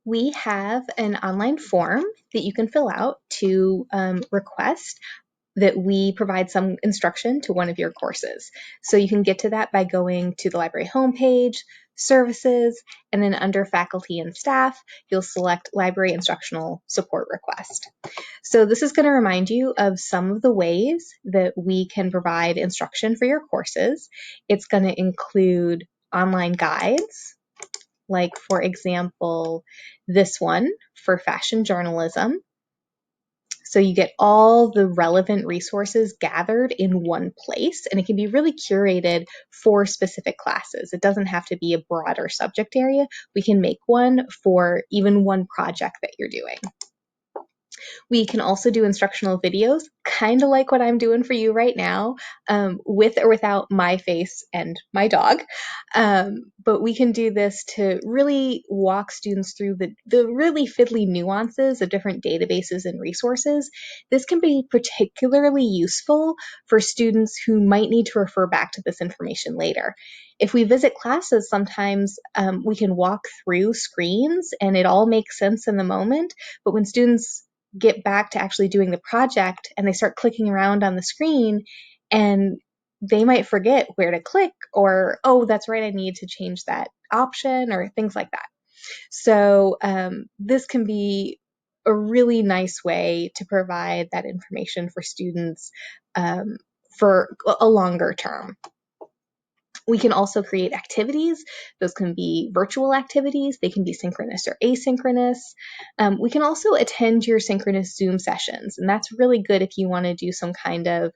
We have an online form that you can fill out to request that we provide some instruction to one of your courses. So you can get to that by going to the library homepage, services, and then under faculty and staff, you'll select library instructional support request. So this is going to remind you of some of the ways that we can provide instruction for your courses. It's going to include online guides, like for example, this one for fashion journalism. So you get all the relevant resources gathered in one place, and it can be really curated for specific classes. It doesn't have to be a broader subject area. We can make one for even one project that you're doing. We can also do instructional videos, kind of like what I'm doing for you right now, with or without my face and my dog. But we can do this to really walk students through the really fiddly nuances of different databases and resources. This can be particularly useful for students who might need to refer back to this information later. If we visit classes, sometimes we can walk through screens and it all makes sense in the moment. But when students get back to actually doing the project and they start clicking around on the screen and they might forget where to click or, oh, that's right, I need to change that option or things like that. So this can be a really nice way to provide that information for students for a longer term. We can also create activities. Those can be virtual activities. They can be synchronous or asynchronous. We can also attend your synchronous Zoom sessions, and that's really good if you want to do some kind of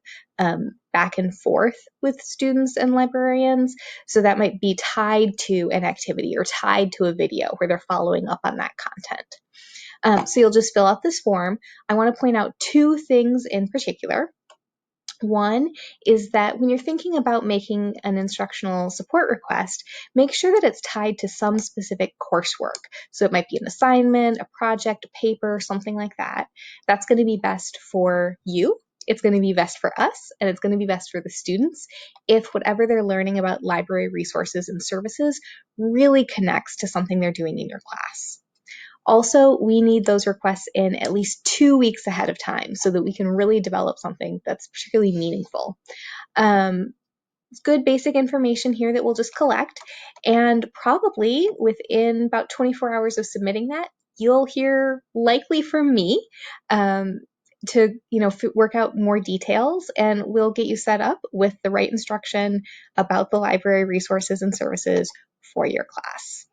back and forth with students and librarians. So that might be tied to an activity or tied to a video where they're following up on that content. So you'll just fill out this form. I want to point out two things in particular. One is that when you're thinking about making an instructional support request, make sure that it's tied to some specific coursework. So it might be an assignment, a project, a paper, something like that. That's going to be best for you. It's going to be best for us, and it's going to be best for the students if whatever they're learning about library resources and services really connects to something they're doing in your class. Also, we need those requests in at least 2 weeks ahead of time so that we can really develop something that's particularly meaningful. It's good basic information here that we'll just collect, and probably within about 24 hours of submitting that, you'll hear likely from me to work out more details, and we'll get you set up with the right instruction about the library resources and services for your class.